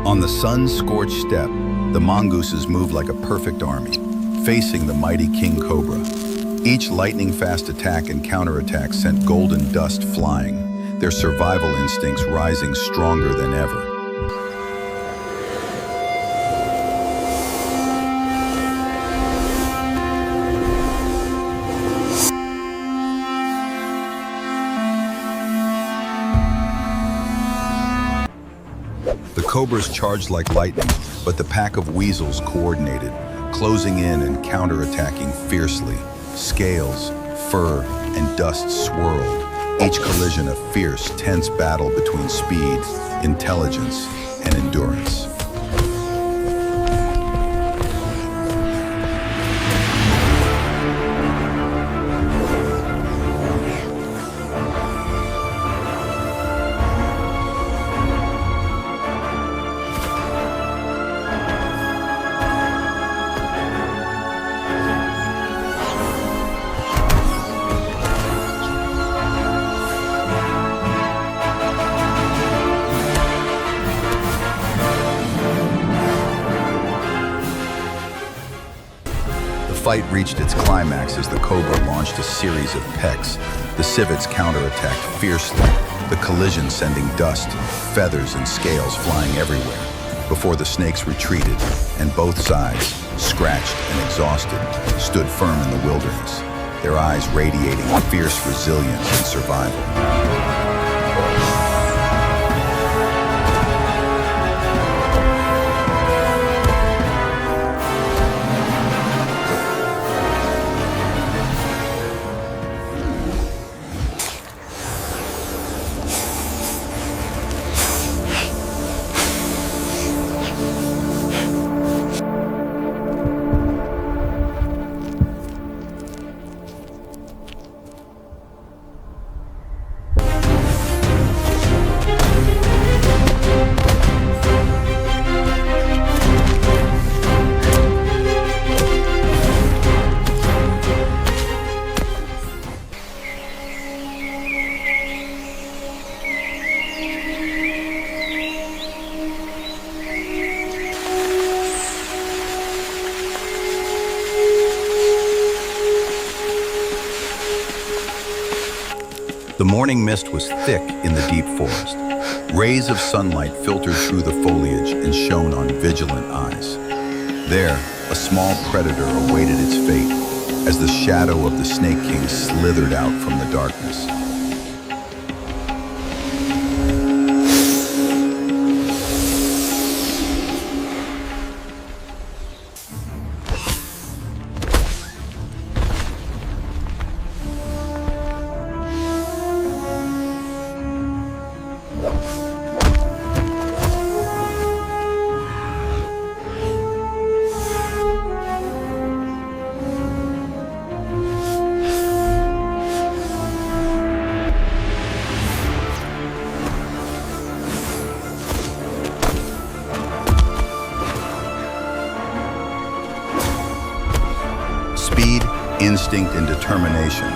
On the sun-scorched steppe, the mongooses moved like a perfect army, facing the mighty King Cobra. Each lightning-fast attack and counterattack sent golden dust flying, their survival instincts rising stronger than ever. The cobras charged like lightning, but the pack of weasels coordinated, closing in and counterattacking fiercely. Scales, fur, and dust swirled, each collision a fierce, tense battle between speed, intelligence, and endurance. The fight reached its climax as the Cobra launched a series of pecks. The civets counterattacked fiercely, the collision sending dust, feathers, and scales flying everywhere, before the snakes retreated, and both sides, scratched and exhausted, stood firm in the wilderness, their eyes radiating fierce resilience and survival. The morning mist was thick in the deep forest. Rays of sunlight filtered through the foliage and shone on vigilant eyes. There, a small predator awaited its fate as the shadow of the Snake King slithered out from the darkness. Speed, instinct, and determination,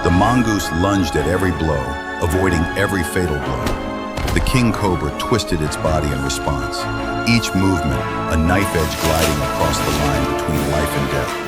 the mongoose lunged at every blow, avoiding every fatal blow. The king cobra twisted its body in response, each movement a knife edge gliding across the line between life and death.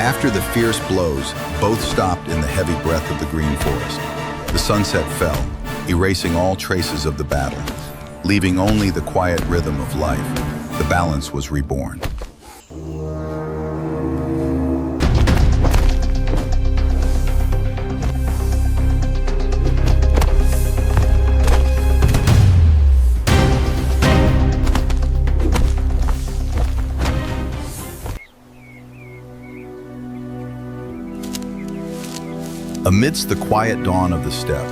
After the fierce blows, both stopped in the heavy breath of the green forest. The sunset fell, erasing all traces of the battle. Leaving only the quiet rhythm of life, the balance was reborn. Amidst the quiet dawn of the steppe,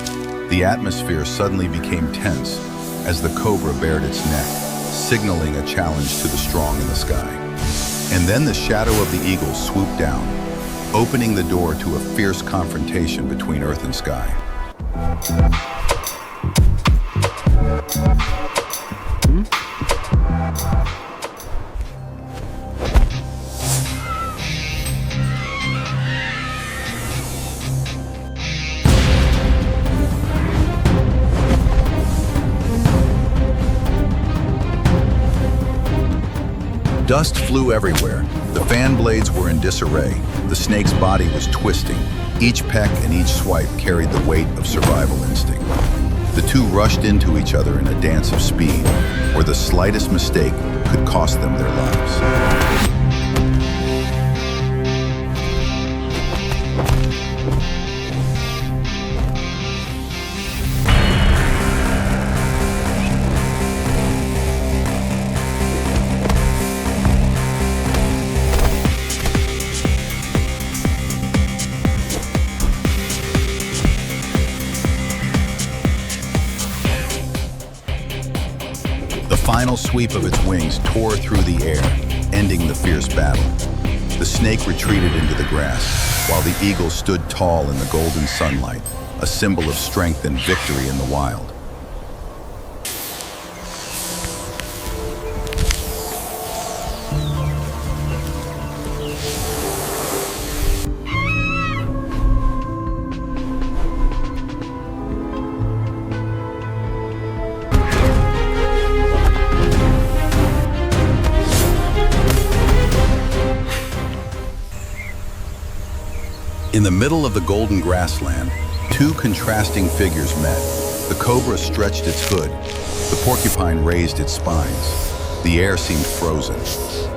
the atmosphere suddenly became tense as the cobra bared its neck, signaling a challenge to the strong in the sky. And then the shadow of the eagle swooped down, opening the door to a fierce confrontation between earth and sky. Dust flew everywhere. The fan blades were in disarray. The snake's body was twisting. Each peck and each swipe carried the weight of survival instinct. The two rushed into each other in a dance of speed, where the slightest mistake could cost them their lives. The final sweep of its wings tore through the air, ending the fierce battle. The snake retreated into the grass, while the eagle stood tall in the golden sunlight, a symbol of strength and victory in the wild. In the middle of the golden grassland, two contrasting figures met. The cobra stretched its hood. The porcupine raised its spines. The air seemed frozen.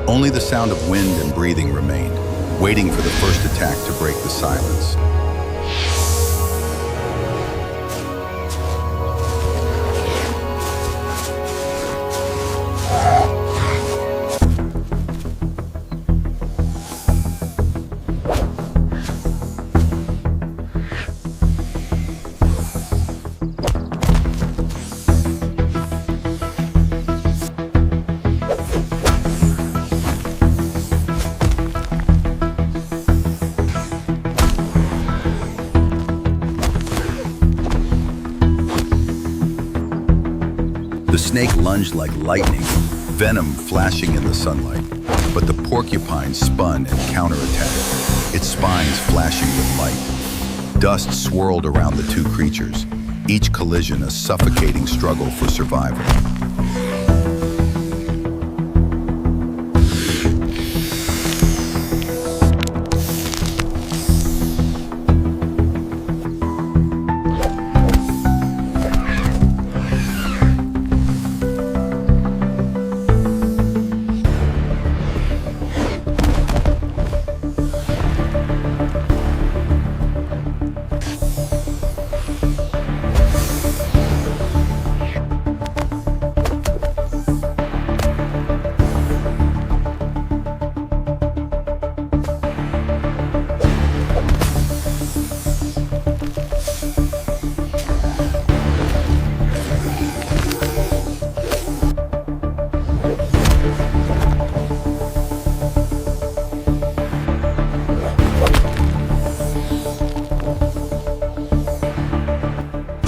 Only the sound of wind and breathing remained, waiting for the first attack to break the silence. The snake lunged like lightning, venom flashing in the sunlight. But the porcupine spun and counterattacked, its spines flashing with light. Dust swirled around the two creatures, each collision a suffocating struggle for survival.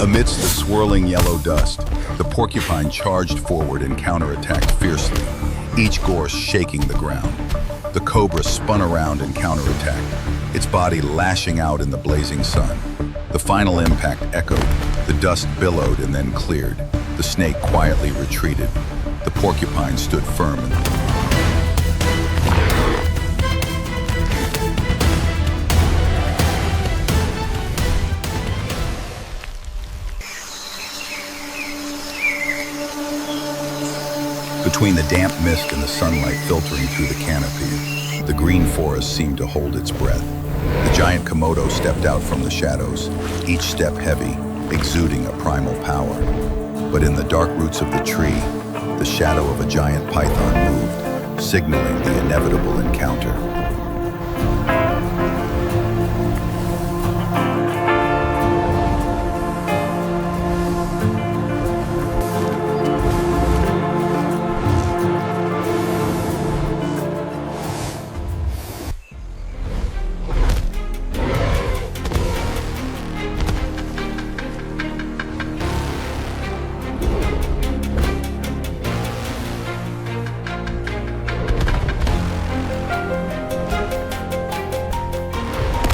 Amidst the swirling yellow dust, the porcupine charged forward and counterattacked fiercely, each gorse shaking the ground. The cobra spun around and counterattacked, its body lashing out in the blazing sun. The final impact echoed, the dust billowed and then cleared. The snake quietly retreated. The porcupine stood firm and between the damp mist and the sunlight filtering through the canopy, the green forest seemed to hold its breath. The giant Komodo stepped out from the shadows, each step heavy, exuding a primal power. But in the dark roots of the tree, the shadow of a giant python moved, signaling the inevitable encounter.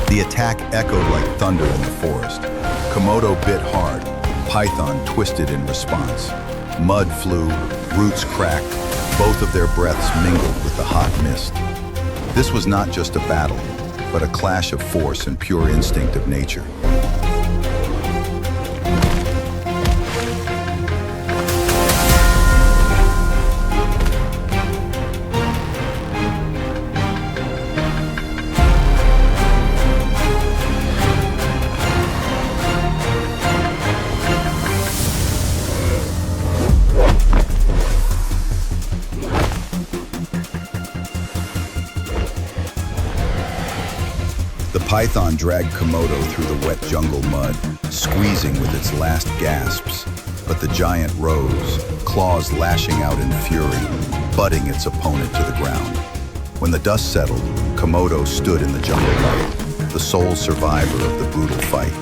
The attack echoed like thunder in the forest. Komodo bit hard, python twisted in response. Mud flew, roots cracked, both of their breaths mingled with the hot mist. This was not just a battle, but a clash of force and pure instinct of nature. The python dragged Komodo through the wet jungle mud, squeezing with its last gasps. But the giant rose, claws lashing out in fury, butting its opponent to the ground. When the dust settled, Komodo stood in the jungle light, the sole survivor of the brutal fight.